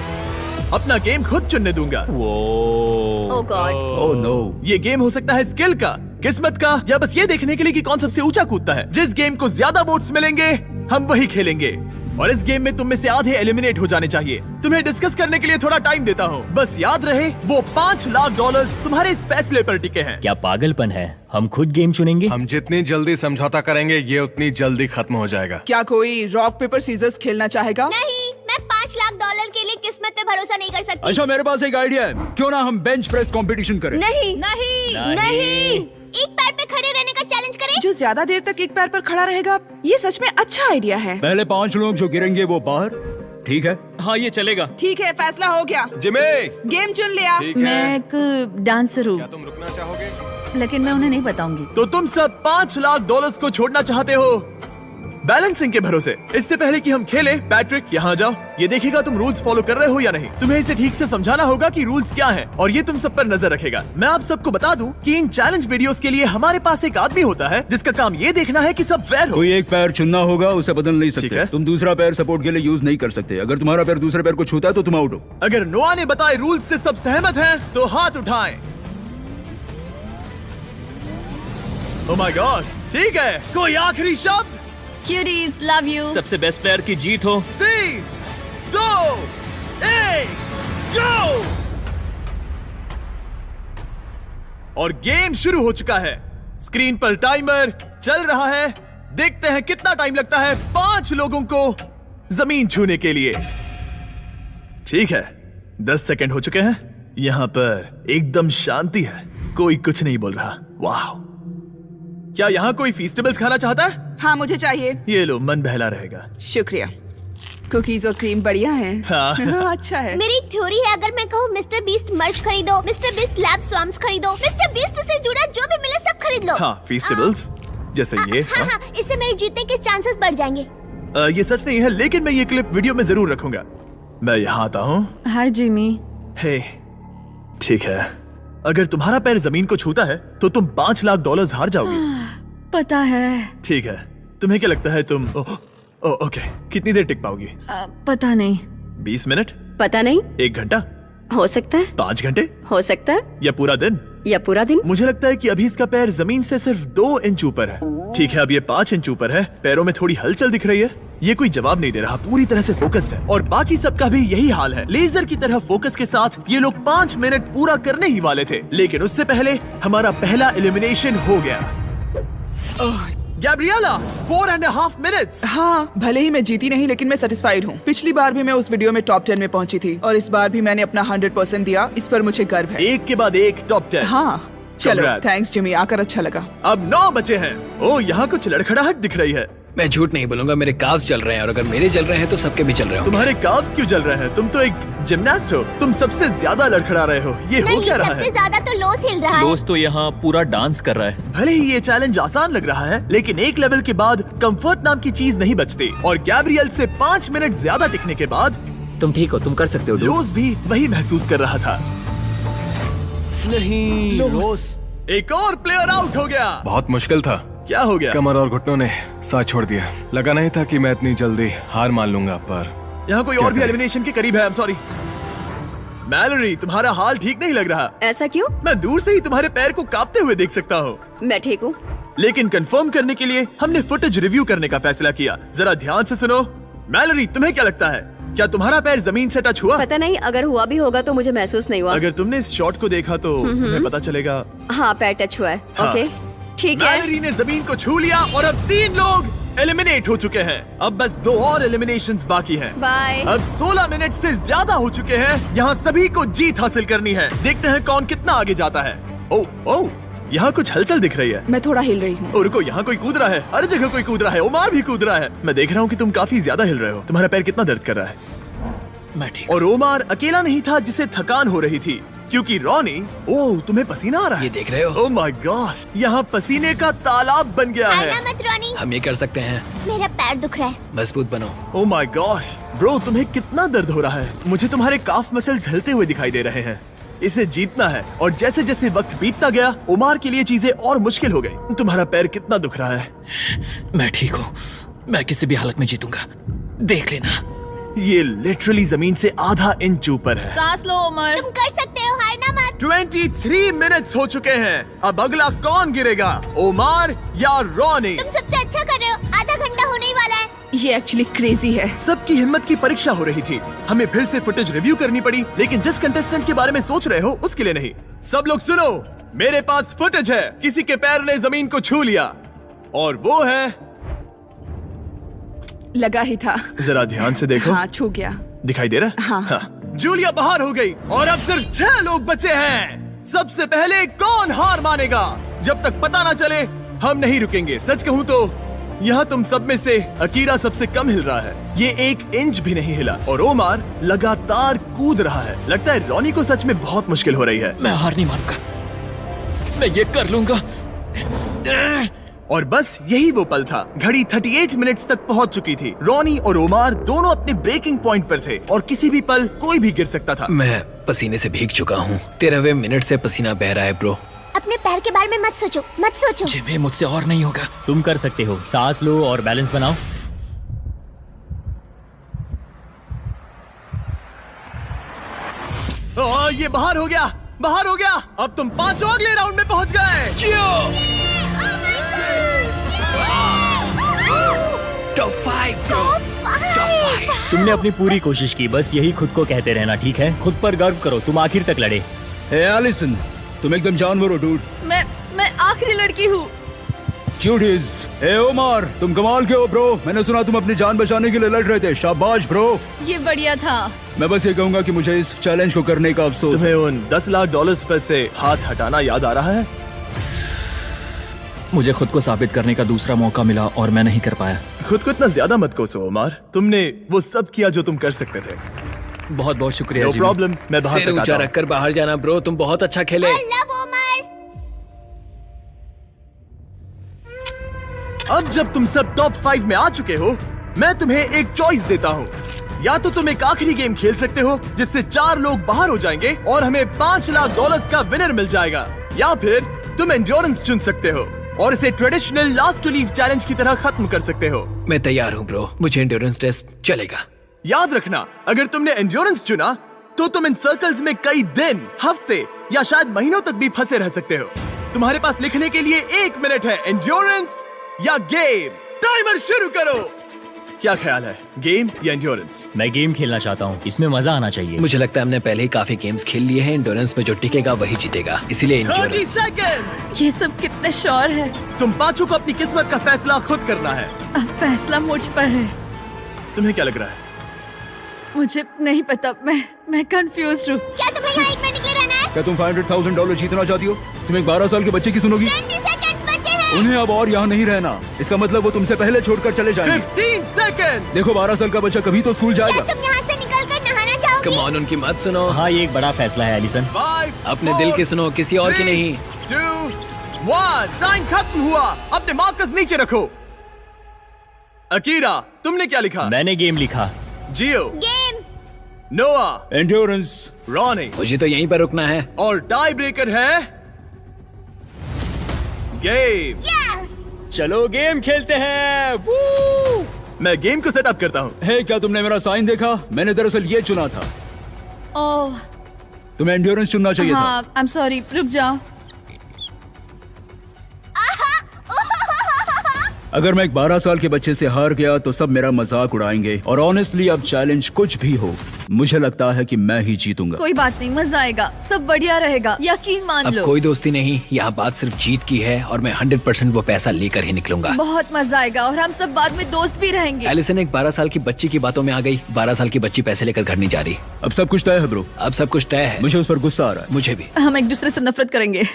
अपना गेम खुद चुनने दूंगा। Oh God. Oh no. ये गेम हो सकता है स्किल का, किस्मत का, या बस ये देखने के लिए कि कौन सबसे ऊंचा कूदता है। जिस गेम को ज्यादा वोट्स मिलेंगे हम वही खेलेंगे। और इस गेम में तुम में से आधे एलिमिनेट हो जाने चाहिए। तुम्हें डिस्कस करने के लिए थोड़ा टाइम देता हूँ। बस याद रहे वो $5 लाख तुम्हारे इस फैसले पर टिके हैं। क्या पागलपन है? हम खुद गेम चुनेंगे। हम जितनी जल्दी समझौता करेंगे ये उतनी जल्दी खत्म हो जाएगा। क्या कोई रॉक पेपर सीजर्स खेलना चाहेगा? नहीं, मैं $5 लाख के लिए किस्मत पे भरोसा नहीं कर सकती। अच्छा, मेरे पास एक आइडिया है। क्यों ना हम बेंच प्रेस कंपटीशन करें? नहीं नहीं नहीं। एक पैर पे खड़े रहने का चैलेंज करें। जो ज्यादा देर तक एक पैर पर खड़ा रहेगा, ये सच में अच्छा आइडिया है। पहले 5 लोग जो गिरेंगे वो बाहर, ठीक है? हाँ ये चलेगा। ठीक है, फैसला हो गया। जिमी, गेम चुन लिया। मैं एक डांसर हूँ, तुम रुकना चाहोगे? लेकिन मैं उन्हें नहीं बताऊंगी। तो तुम सब $5 लाख को छोड़ना चाहते हो बैलेंसिंग के भरोसे। इससे पहले कि हम खेलें, पैट्रिक यहाँ जाओ। ये देखेगा तुम रूल्स फॉलो कर रहे हो या नहीं। तुम्हें इसे ठीक से समझाना होगा कि रूल्स क्या हैं, और ये तुम सब पर नजर रखेगा। मैं आप सबको बता दूं कि इन चैलेंज वीडियोस के लिए हमारे पास एक आदमी होता है जिसका काम ये देखना है कि सब फेयर हो। कोई एक पैर चुनना होगा, उसे बदल नहीं सकते। तुम दूसरा पैर सपोर्ट के लिए यूज नहीं कर सकते। अगर तुम्हारा पैर दूसरे पैर को छूता है तो तुम आउट हो। अगर नोआ ने बताए रूल्स से सब सहमत हैं तो हाथ उठाएं। ओह माय गॉश, ठीक है। कोई आखिरी शब्द? Cuties, love you. सबसे बेस्ट प्लेयर की जीत हो। 3, 2, 1, गो! और गेम शुरू हो चुका है। स्क्रीन पर टाइमर चल रहा है। देखते हैं कितना टाइम लगता है 5 लोगों को जमीन छूने के लिए। ठीक है, 10 सेकंड हो चुके हैं। यहां पर एकदम शांति है, कोई कुछ नहीं बोल रहा। वाह, क्या यहाँ कोई फीस्टेबल्स खाना चाहता है? हाँ, मुझे चाहिए। ये लो, मन बहला रहेगा। शुक्रिया। कुकीज और क्रीम बढ़िया हैं। हाँ। अच्छा है। मेरी एक थ्योरी है, अगर मैं कहूँ मिस्टर बीस्ट मर्च खरीदो, मिस्टर बीस्ट लैब स्वाम्स खरीदो, मिस्टर बीस्ट से जुड़ा जो भी मिले सब खरीद लो। हाँ, फीस्टेबल्स जैसे ये। हाँ, हाँ, इससे मेरे जीतने के चांसेस बढ़ जाएंगे। ये सच नहीं है, लेकिन मैं ये क्लिप वीडियो में जरूर रखूंगा। मैं यहाँ आता हूँ। हाय जिमी। हे, ठीक है। अगर तुम्हारा पैर जमीन को छूता है तो तुम $5 लाख हार जाओगे। पता है। ठीक है, तुम्हें क्या लगता है तुम ओके कितनी देर टिक पाओगी? पता नहीं। 20 मिनट? पता नहीं। 1 घंटा? हो सकता है। 5 घंटे? हो सकता है। या पूरा दिन? या पूरा दिन। मुझे लगता है कि अभी इसका पैर जमीन से सिर्फ 2 इंच ऊपर है। ठीक है, अब ये 5 इंच ऊपर है। पैरों में थोड़ी हलचल दिख रही है। ये कोई जवाब नहीं दे रहा, पूरी तरह से फोकस्ड है। और बाकी सबका भी यही हाल है। लेजर की तरह फोकस के साथ ये लोग 5 मिनट पूरा करने ही वाले थे, लेकिन उससे पहले हमारा पहला एलिमिनेशन हो गया। Gabriela, 4.5 minutes. हाँ, भले ही मैं जीती नहीं, लेकिन मैं सेटिस्फाइड हूँ। पिछली बार भी मैं उस वीडियो में टॉप 10 में पहुंची थी, और इस बार भी मैंने अपना 100% दिया। इस पर मुझे गर्व है। एक के बाद एक टॉप 10। हाँ, चलो, थैंक्स जिमी, आकर अच्छा लगा। अब 9 बचे हैं। ओ, यहाँ कुछ लड़खड़ाहट दिख रही है। मैं झूठ नहीं बोलूंगा, मेरे काव्स चल रहे हैं, और अगर मेरे चल रहे हैं तो सबके भी चल रहे हो। तुम्हारे काव्स क्यों चल रहे हैं? तुम तो एक जिमनास्ट हो। तुम सबसे ज्यादा लड़खड़ा रहे हो। ये हो क्या रहा है? सबसे ज्यादा तो लोस हिल रहा है। लोस तो यहाँ पूरा डांस कर रहा है। भले ही ये चैलेंज आसान लग रहा है, लेकिन एक लेवल के बाद कंफर्ट नाम की चीज नहीं बचती। और गैब्रिएल से 5 मिनट ज्यादा टिकने के बाद तुम ठीक हो, तुम कर सकते हो। लोस भी वही महसूस कर रहा था। नहीं, लोस। एक और प्लेयर आउट हो गया। बहुत मुश्किल था। क्या हो गया? कमर और घुटनों ने साथ छोड़ दिया। लगा नहीं था कि मैं इतनी जल्दी हार मान लूंगा, पर यहाँ कोई और भी एलिमिनेशन के करीब है। आई एम सॉरी मैलोरी, तुम्हारा हाल ठीक नहीं लग रहा। ऐसा क्यों? मैं दूर से ही तुम्हारे पैर को कांपते हुए देख सकता हूँ। मैं ठीक हूँ, लेकिन कंफर्म करने के लिए हमने फुटेज रिव्यू करने का फैसला किया। जरा ध्यान से सुनो। मैलोरी, तुम्हें क्या लगता है, क्या तुम्हारा पैर जमीन से टच हुआ? पता नहीं, अगर हुआ भी होगा तो मुझे महसूस नहीं हुआ। अगर तुमने इस शॉट को देखा तो तुम्हें पता चलेगा। हाँ, पैर टच हुआ है। ओके, ठीक है। मैलोरी ने जमीन को छू लिया और अब 3 लोग एलिमिनेट हो चुके हैं। अब बस 2 और एलिमिनेशंस बाकी हैं। बाय। अब 16 मिनट से ज्यादा हो चुके हैं। यहाँ सभी को जीत हासिल करनी है। देखते हैं कौन कितना आगे जाता है। ओह, यहाँ कुछ हलचल दिख रही है। मैं थोड़ा हिल रही हूँ। और रुको, यहाँ कोई कूद रहा है। हर जगह कोई कूद रहा है। ओमार भी कूद रहा है। मैं देख रहा हूँ कि तुम काफी ज्यादा हिल रहे हो। तुम्हारा पैर कितना दर्द कर रहा है? मैं ठीक। और ओमार अकेला नहीं था जिसे थकान हो रही थी, क्योंकि रॉनी, ओह, तुम्हें पसीना आ रहा है। ये देख रहे हो? ओह माय गॉश, यहाँ पसीने का तालाब बन गया है। मत रॉनी, हम ये कर सकते हैं। मेरा पैर दुख रहा है। मजबूत बनो। ओह माय गॉश ब्रो, तुम्हें कितना दर्द हो रहा है। मुझे तुम्हारे काफ मसल्स हिलते हुए दिखाई दे रहे हैं। इसे जीतना है। और जैसे जैसे वक्त बीतता गया, ओमार के लिए चीजें और मुश्किल हो गई। तुम्हारा पैर कितना दुख रहा है? मैं ठीक हूँ, मैं किसी भी हालत में जीतूंगा, देख लेना। ये लिटरली जमीन से आधा इंच ऊपर है। सांस लो उमर, तुम कर सकते हो, हारना मत। 23 मिनट्स हो चुके हैं। अब अगला कौन गिरेगा, ओमार या रॉनी? तुम सबसे अच्छा कर रहे हो। आधा घंटा होने ही वाला है। ये एक्चुअली क्रेजी है। सबकी हिम्मत की परीक्षा हो रही थी। हमें फिर से फुटेज रिव्यू करनी पड़ी, लेकिन जिस कंटेस्टेंट के बारे में सोच रहे हो उसके लिए नहीं। सब लोग सुनो, मेरे पास फुटेज है। किसी के पैर ने जमीन को छू लिया और वो है, लगा ही था। जरा ध्यान से देखो। हाँ, छू गया। दिखाई दे रहा? हाँ। जूलिया बाहर हो गई और अब सिर्फ 6 लोग बचे हैं। सबसे पहले कौन हार मानेगा? जब तक पता ना चले हम नहीं रुकेंगे। सच कहूँ तो यहाँ तुम सब में से अकीरा सबसे कम हिल रहा है। ये 1 इंच भी नहीं हिला और ओमार लगातार कूद रहा है। लगता है रॉनी को सच में बहुत मुश्किल हो रही है। मैं हार नहीं मानूंगा, मैं ये कर लूंगा। और बस यही वो पल था। घड़ी 38 मिनट्स तक पहुंच चुकी थी। रॉनी और ओमार दोनों अपने ब्रेकिंग पॉइंट पर थे और किसी भी पल कोई भी गिर सकता था। मैं पसीने से भीग चुका हूँ। 13वें मिनट से पसीना बह रहा है ब्रो। अपने पैर के बारे में मत सोचो, मत सोचो। जिमी, मुझसे और नहीं होगा। तुम कर सकते हो। सांस लो और बैलेंस बनाओ। ये बाहर हो गया, बाहर हो गया। अब तुम 5 अगले राउंड में पहुंच गए। Top 5 bro, top 5। तुमने अपनी पूरी कोशिश की, बस यही खुद को कहते रहना, ठीक है? खुद पर गर्व करो, तुम आखिर तक लड़े। हे एलिसन, तुम एकदम जानवर हो डूड। मैं आखिरी लड़की हूँ। क्यूटीज। हे ओमार, तुम कमाल के हो ब्रो। मैंने सुना तुम अपनी जान बचाने के लिए लड़ रहे थे। शाबाश ब्रो। ये बढ़िया था। मैं बस ये कहूंगा कि मुझे इस चैलेंज को करने का अफसोस। तुम्हें उन $10 लाख पर से हाथ हटाना याद आ रहा है? मुझे खुद को साबित करने का दूसरा मौका मिला और मैं नहीं कर पाया। खुद को इतना ज्यादा मत कोसो ओमार। तुमने वो सब किया जो तुम कर सकते थे। बहुत बहुत शुक्रिया। नो प्रॉब्लम, मैं बाहर सिर तक ऊंचा आता हूं। रखकर बाहर जाना ब्रो, तुम बहुत अच्छा खेले। अब जब तुम सब टॉप 5 में आ चुके हो, मैं तुम्हें एक चॉइस देता हूँ। या तो तुम एक आखिरी गेम खेल सकते हो जिससे 4 लोग बाहर हो जाएंगे और हमें $5 लाख का विनर मिल जाएगा, या फिर तुम एंड्योरेंस चुन सकते हो और इसे traditional last to leave challenge की तरह खत्म कर सकते हो। मैं तैयार हूँ ब्रो, मुझे एंड्योरेंस टेस्ट चलेगा। याद रखना, अगर तुमने एंड्योरेंस चुना तो तुम इन सर्कल्स में कई दिन, हफ्ते या शायद महीनों तक भी फंसे रह सकते हो। तुम्हारे पास लिखने के लिए 1 मिनट है। एंड्योरेंस या गेम? टाइमर शुरू करो। क्या ख्याल है, गेम या एंड्योरेंस? मैं गेम खेलना चाहता हूँ, इसमें मजा आना चाहिए। मुझे लगता है हमने पहले ही काफी गेम्स खेल लिए हैं। एंड्योरेंस में जो टिकेगा वही जीतेगा, इसीलिए 30 एंड्योरेंस। सेकंड। ये सब कितने श्योर है। तुम 5 को अपनी किस्मत का फैसला खुद करना है। अब फैसला मुझ पर है। तुम्हें क्या लग रहा है? मुझे नहीं पता, मैं कंफ्यूज्ड हूँ। क्या तुम्हें यहाँ 1 मिनट के लिए रहना है? क्या तुम $500,000 जीतना चाहती हो? तुम एक 12 साल के बच्चे की सुनोगी? 20 सेकंड्स बचे हैं। उन्हें अब और यहाँ नहीं रहना। इसका मतलब वो तुमसे पहले छोड़कर चले जाएंगे। 15 सेकंड। देखो, 12 साल का बच्चा कभी तो स्कूल जाएगा। तुम यहाँ से निकलकर नहाना चाहोगी? कम ऑन, उनकी मत सुनो। हाँ, ये एक बड़ा फैसला है एलिसन। 5, अपने दिल की सुनो, किसी और की नहीं। 2, 1। टाइम खत्म हुआ। अपने मार्कस नीचे रखो। अकीरा, तुमने क्या लिखा? मैंने गेम लिखा। जियो? गेम। नोआ? एंड्योरेंस। रॉनी? मुझे तो यहीं पर रुकना है। और टाई ब्रेकर है गेम। यस। चलो गेम खेलते हैं। मैं गेम को सेटअप करता हूँ। हे, क्या तुमने मेरा साइन देखा? मैंने दरअसल ये चुना था। ओह तुम्हें एंड्योरेंस चुनना चाहिए था। हाँ, आई एम सॉरी, रुक जाओ। अगर मैं एक 12 साल के बच्चे से हार गया तो सब मेरा मजाक उड़ाएंगे, और ऑनेस्टली अब चैलेंज कुछ भी हो, मुझे लगता है कि मैं ही जीतूंगा। कोई बात नहीं, मजा आएगा, सब बढ़िया रहेगा, यकीन मान अब लो। कोई दोस्ती नहीं, यहाँ बात सिर्फ जीत की है और मैं 100% वो पैसा लेकर ही निकलूंगा। बहुत मजा आएगा और हम सब बाद में दोस्त भी रहेंगे। एलिसन एक 12 साल की बच्ची की बातों में आ गई। 12 साल की बच्ची पैसे लेकर घर नहीं जा रही। अब सब कुछ तय है ब्रो। अब सब कुछ तय है। मुझे उस पर गुस्सा आ रहा है। मुझे भी। हम एक दूसरे से नफरत करेंगे।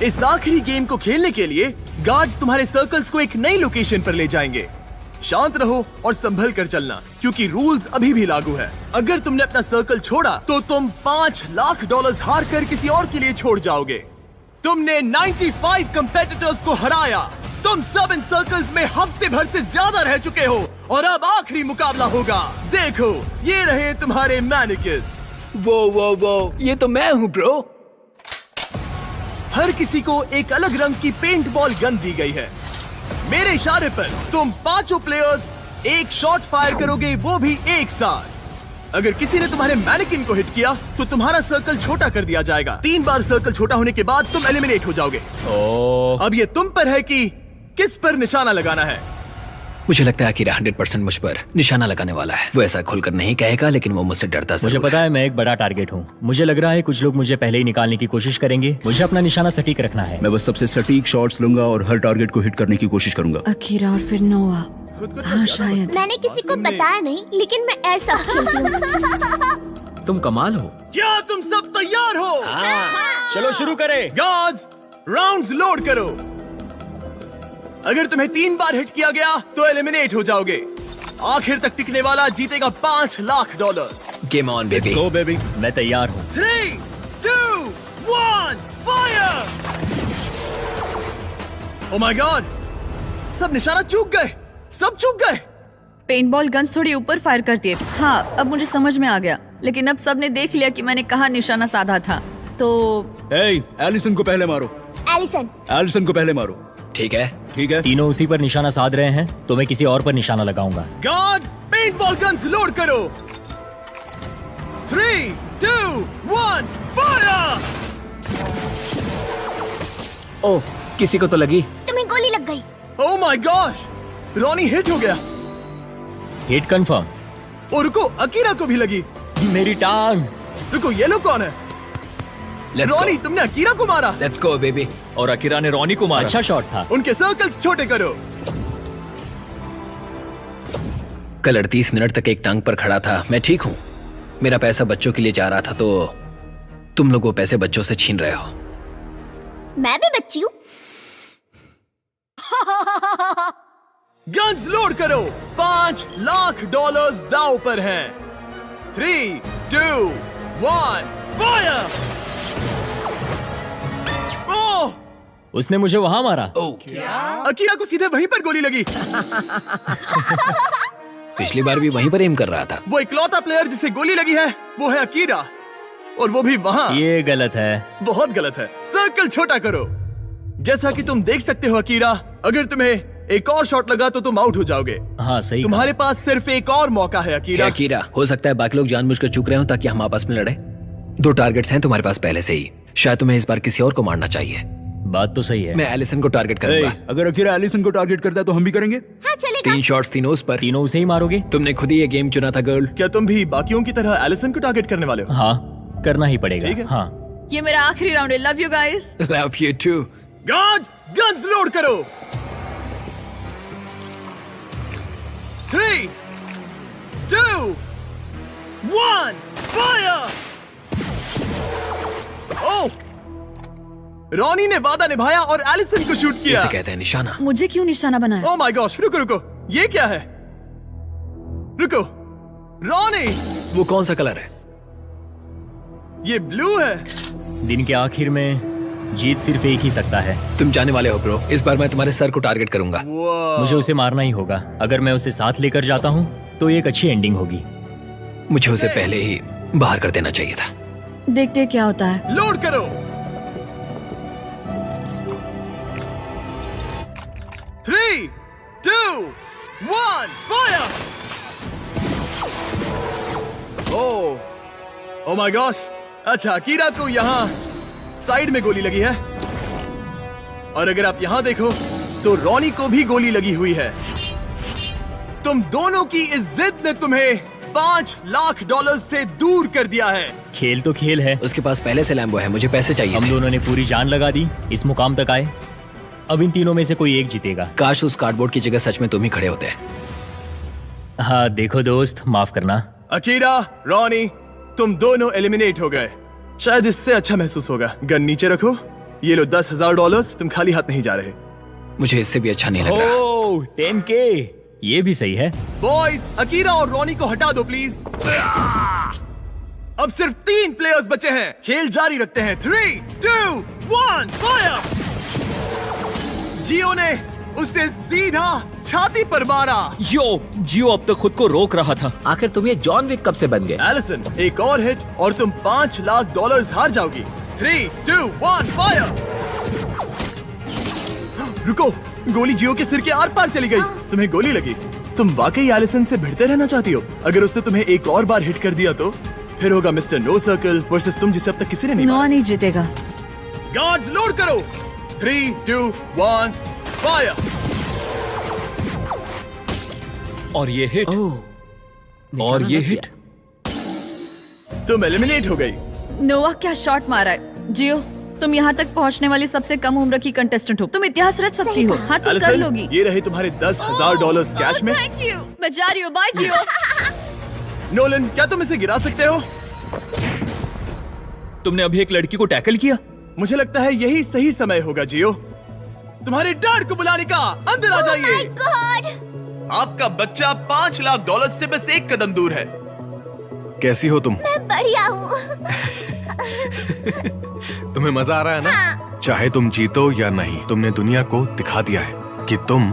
इस आखिरी गेम को खेलने के लिए गार्ड्स तुम्हारे सर्कल्स को एक नई लोकेशन पर ले जाएंगे। शांत रहो और संभल कर चलना, क्योंकि रूल्स अभी भी लागू है। अगर तुमने अपना सर्कल छोड़ा तो तुम $5 लाख हार कर किसी और के लिए छोड़ जाओगे। तुमने 95 कंपेटिटर्स को हराया। तुम सब इन सर्कल्स में हफ्ते भर से ज्यादा रह चुके हो और अब आखिरी मुकाबला होगा। देखो, ये रहे तुम्हारे मैनिक्विन्स। वो ये तो मैं हूँ ब्रो। हर किसी को एक अलग रंग की पेंट बॉल गन दी गई है। मेरे इशारे पर तुम 5 प्लेयर्स एक शॉट फायर करोगे, वो भी एक साथ। अगर किसी ने तुम्हारे मैनिकिन को हिट किया तो तुम्हारा सर्कल छोटा कर दिया जाएगा। 3 बार सर्कल छोटा होने के बाद तुम एलिमिनेट हो जाओगे। अब ये तुम पर है कि किस पर निशाना लगाना है। मुझे लगता है अकीरा 100% मुझ पर निशाना लगाने वाला है। वो ऐसा खुलकर नहीं कहेगा, लेकिन वो मुझसे डरता मुझे जरूर पता है मैं एक बड़ा टारगेट हूँ। मुझे लग रहा है कुछ लोग मुझे पहले ही निकालने की कोशिश करेंगे। मुझे अपना निशाना सटीक रखना है। मैं बस सबसे सटीक शॉट्स लूंगा और हर टारगेट को हिट करने की कोशिश करूंगा। अकीरा और फिर नोआ। हाँ शायद। मैंने किसी को बताया नहीं, लेकिन मैं एयरसॉफ्ट खेलती हूँ। तुम कमाल हो। क्या तुम सब तैयार हो? चलो शुरू करें। गार्ड्स, राउंड्स लोड करो। अगर तुम्हें 3 बार हिट किया गया तो एलिमिनेट हो जाओगे। आखिर तक टिकने वाला जीतेगा $5 lakh. Game on baby. Go baby. मैं तैयार हूँ। 3, 2, 1, फायर! ओह माय गॉड, सब निशाना चूक गए, सब चूक गए। पेंटबॉल गन्स थोड़ी ऊपर फायर करती है। हाँ, अब मुझे समझ में आ गया, लेकिन अब सबने देख लिया कि मैंने कहाँ निशाना साधा था। तो एलिसन को पहले मारो। एलिसन को पहले मारो। ठीक है, ठीक है। तीनों उसी पर निशाना साध रहे हैं, तो मैं किसी और पर निशाना लगाऊंगा। गार्ड्स, पेंटबॉल गन्स लोड करो। 3, 2, 1, फायर! ओह, किसी को तो लगी। तुम्हें गोली लग गई। Oh my gosh, Ronnie hit हो गया। Hit confirm. और रुको, अकीरा को भी लगी। मेरी टांग। रुको, ये लोग कौन है? रॉनी, तुमने अकीरा को मारा। Let's go baby. और अकीरा ने रॉनी को मारा। अच्छा शॉट था। उनके सर्कल्स छोटे करो। कल 38 मिनट तक एक टांग पर खड़ा था। मैं ठीक हूँ। मेरा पैसा बच्चों के लिए जा रहा था, तो तुम लोग वो पैसे बच्चों से छीन रहे हो। मैं भी बच्ची हूँ। गन्स लोड करो। $5 लाख दांव पर हैं। 3, 2, 1, फायर! ओह! उसने मुझे वहां मारा। अकीरा को सीधे वहीं पर गोली लगी। पिछली बार भी वहीं पर एम कर रहा था। वो इकलौता प्लेयर जिसे गोली लगी है वो है अकीरा, और वो भी वहाँ। ये गलत है। बहुत गलत है। सर्कल छोटा करो। जैसा कि तुम देख सकते हो अकीरा, अगर तुम्हें एक और शॉट लगा तो तुम आउट हो जाओगे। हाँ सही। तुम्हारे पास सिर्फ एक और मौका है अकीरा। अकीरा, हो सकता है बाकी लोग जानबूझकर चुक रहे हो ताकि हम आपस में लड़े। 2 टारगेट्स हैं तुम्हारे पास पहले से ही। शायद तुम्हें इस बार किसी और को मारना चाहिए। बात तो सही है। मैं एलिसन को टारगेट करूंगा। अगर अकीरा एलिसन को टारगेट करता है तो हम भी करेंगे। हाँ चलेगा। 3 शॉट्स तीनों उस पर। तीनों उसे ही मारोगे? तुमने खुद ही ये गेम चुना था गर्ल। क्या तुम भी बाकियों की तरह एलिसन को टारगेट करने वाले हो? हाँ, करना ही पड़ेगा। ठीक है। हाँ। ये मेरा आखिरी राउंड है। Love you guys. Love you too. Guards, guns load करो। 3, 2, 1, फायर! ओह! रॉनी ने वादा निभाया और एलिसन को शूट किया। इसे कहते हैं निशाना। मुझे क्यों निशाना बनाया? ओह माय गॉश, रुको रुको, ये क्या है? रुको, रॉनी, वो कौन सा कलर है? ये ब्लू है। दिन के आखिर में जीत सिर्फ एक ही सकता है। तुम जाने वाले हो ब्रो। इस बार मैं तुम्हारे सर को टारगेट करूंगा। मुझे उसे मारना ही होगा। अगर मैं उसे साथ लेकर जाता हूँ तो एक अच्छी एंडिंग होगी। मुझे उसे पहले ही बाहर कर देना चाहिए था। देखते क्या होता है। लोड करो। 3, 2, 1, फायर! Oh my gosh. अच्छा, अकीरा को यहाँ साइड में गोली लगी है, और अगर आप यहाँ देखो तो रॉनी को भी गोली लगी हुई है। तुम दोनों की इस जिद ने तुम्हें $5 लाख से दूर कर दिया है। खेल तो खेल है। उसके पास पहले से लैम्बो है। मुझे पैसे चाहिए। हम दोनों ने पूरी जान लगा दी, इस मुकाम तक आए। अब इन तीनों में से कोई एक जीतेगा। काश उस कार्डबोर्ड की जगह सच में तुम ही खड़े होते। हाँ देखो दोस्त, माफ करना। अकीरा, रॉनी, तुम दोनों एलिमिनेट हो गए। शायद इससे अच्छा महसूस होगा। गन नीचे रखो। ये लो $10,000। तुम खाली हाथ नहीं जा रहे। मुझे इससे भी अच्छा नहीं लग रहा। ओह, 10K, ये भी सही है। बॉयज, अकीरा और रॉनी को हटा दो प्लीज। अब सिर्फ 3 प्लेयर्स बचे हैं। खेल जारी रखते हैं। 3, 2, 1, फायर! जियो ने उसे सीधा छाती पर मारा। जियो अब तक खुद को रोक रहा था। आखिर तुम ये जॉन विक कब से बन गए? एलिसन, एक और हिट और तुम $5 लाख हार जाओगी। 3, 2, 1, फायर! रुको, गोली जियो के सिर के आर पार चली गई। तुम्हें गोली लगी। तुम वाकई एलिसन से भिड़ते रहना चाहती हो? अगर उसने तुम्हें एक और बार हिट कर दिया तो फिर होगा मिस्टर नो सर्कल वर्सेस तुम, जिसे अब तक किसी ने नहीं मारा। नहीं जीतेगा। गार्ड्स लोड करो। 3, 2, 1, फायर! और ये हिट और ये हिट। तुम एलिमिनेट हो गई। नोआ क्या शॉट मारा है। जियो, तुम यहाँ तक पहुँचने वाली सबसे कम उम्र की कंटेस्टेंट हो। तुम इतिहास रच सकती हो। हाँ, तुम कर एलिसन, लोगी। ये रहे तुम्हारे $10,000 कैश में। Thank you. मैं जा रही हूँ। बाय जियो। नोलन, क्या तुम इसे गिरा सकते हो? तुमने अभी एक लड़की को टैकल किया। मुझे लगता है यही सही समय होगा जियो। तुम्हारे डैड को बुलाने का। अंदर आ जाइए। आपका बच्चा $5 लाख से बस एक कदम दूर है। कैसी हो तुम? मैं बढ़िया हूँ। तुम्हें मजा आ रहा है ना? हाँ। चाहे तुम जीतो या नहीं, तुमने दुनिया को दिखा दिया है कि तुम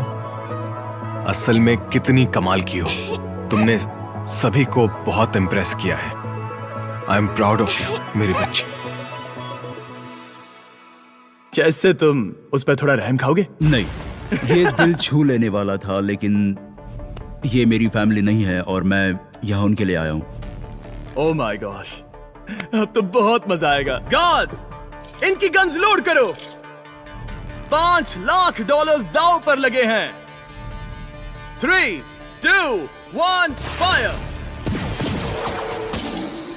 असल में कितनी कमाल की हो। तुमने सभी को बहुत इम्प्रेस किया है। I am proud of you मेरी बच्ची। कैसे तुम उस पर थोड़ा रहम खाओगे? नहीं, ये दिल छू लेने वाला था, लेकिन ये मेरी फैमिली नहीं है और मैं यहाँ उनके लिए आया हूँ। ओह माय गॉश, अब तो बहुत मजा आएगा। गार्ड्स, इनकी गन्स लोड करो। $5 लाख दांव पर लगे हैं। 3, 2, 1, फायर।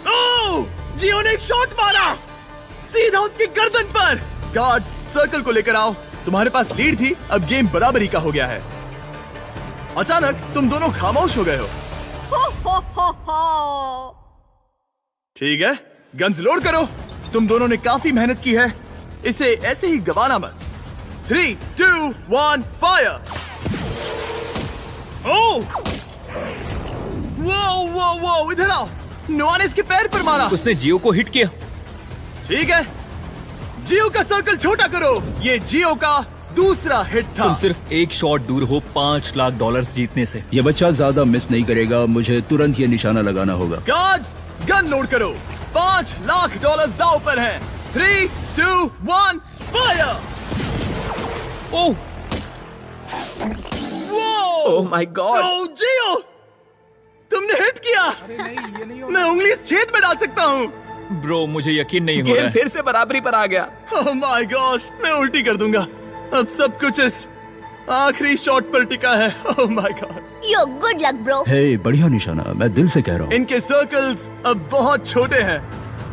ओह, जियो ने एक शॉट मारा सीधा उसकी गर्दन पर। गार्ड्स, सर्कल को लेकर आओ। तुम्हारे पास लीड थी, अब गेम बराबरी का हो गया है। अचानक तुम दोनों खामोश हो गए हो। ठीक है, गन्स लोड करो। तुम दोनों ने काफी मेहनत की है, इसे ऐसे ही गवाना मत। 3, 2, 1, फायर। ओह, वो इधर आओ। नोआ ने इसके पैर पर मारा। उसने जियो को हिट किया। ठीक है, जियो का सर्कल छोटा करो। ये जियो का दूसरा हिट था। तुम सिर्फ एक शॉट दूर हो $5 लाख जीतने से। ये बच्चा ज्यादा मिस नहीं करेगा, मुझे तुरंत ये निशाना लगाना होगा। गार्ड्स, गन लोड करो। $5 लाख दांव पर हैं। 3, 2, 1, fire. Oh, oh my god. Oh जियो, तुमने हिट किया। मैं उंगली इस छेद में डाल सकता हूँ। ब्रो, मुझे यकीन नहीं हो रहा है। फिर से बराबरी पर आ गया। ओह माय गॉश, मैं उल्टी कर दूंगा। अब सब कुछ इस आखिरी शॉट पर टिका है। Oh my god. Yo good luck bro. Hey, बढ़िया निशाना, मैं दिल से कह रहा हूँ। इनके सर्कल्स अब बहुत छोटे हैं।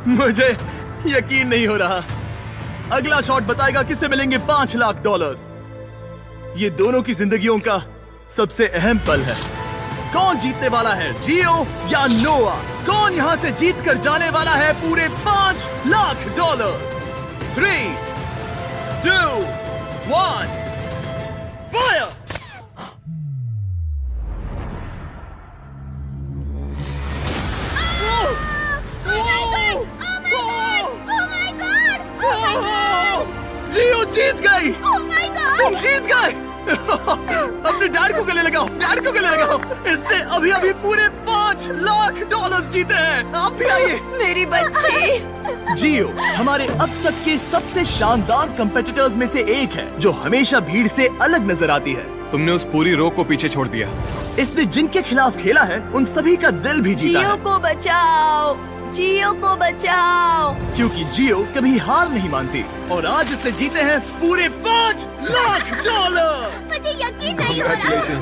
मुझे यकीन नहीं हो रहा। अगला शॉट बताएगा किसे मिलेंगे $5 लाख। ये दोनों की जिंदगियों का सबसे अहम पल है। कौन जीतने वाला है, जियो या नोआ? कौन यहाँ से जीत कर जाने वाला है पूरे $5 लाख? 3, 2, 1, फायर। जियो जीत गई। तुम जीत गए। अपने डैड को गले लगाओ, डैड को गले लगाओ। इसने अभी अभी पूरे $5 लाख जीते हैं। आप भी आइए। मेरी बच्ची। जियो हमारे अब तक के सबसे शानदार कंपेटिटर्स में से एक है, जो हमेशा भीड़ से अलग नजर आती है। तुमने उस पूरी रो को पीछे छोड़ दिया। इसने जिनके खिलाफ खेला है उन सभी का दिल भी जीता जियो है। को बचाओ, जियो को बचाओ। क्योंकि जियो कभी हार नहीं मानती और आज इसने जीते हैं पूरे $5 लाख। मुझे यकीन नहीं हो रहा।